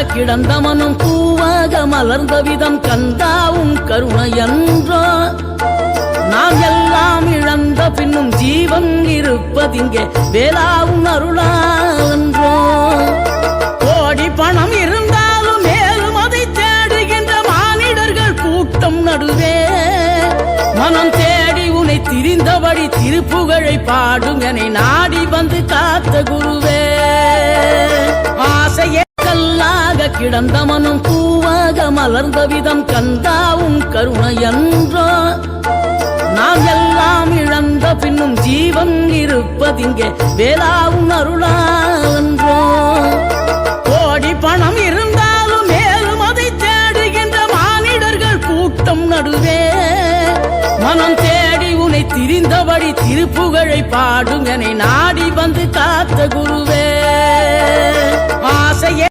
கிடந்த மனம் பூவாக மலர்ந்த விதம் கந்தாவும் கருணையன்றோ நாம் எல்லாம் இழந்த பின்னும் ஜீவன் இருப்பதிங்கே வேளாவும் அருளான்றோ கோடி பணம் இருந்தாலும் மேலும் அதை தேடுகின்ற மானிடர்கள் கூட்டம் நடுவே மனம் தேடி உன்னை திரிந்தபடி திருப்புகழை பாடுங்கனை நாடி வந்து காத்த குருவே ஆசையே கல்லாக கிடந்த மனம் பூவாக மலர்ந்த விதம் கந்தாவும் கருணையன்றோ நாம் எல்லாம் இழந்த பின்னும் ஜீவன் இருப்பதிங்கே வேளாவும் அருளான்றோ கோடி பணம் இருந்தாலும் மேலும் அதை தேடுகின்ற மானிடர்கள் கூட்டம் நடுவே மனம் தேடி உன்னை திரிந்தபடி திருப்புகழை பாடுங்கனை நாடி வந்து காத்த குருவே ஆசையே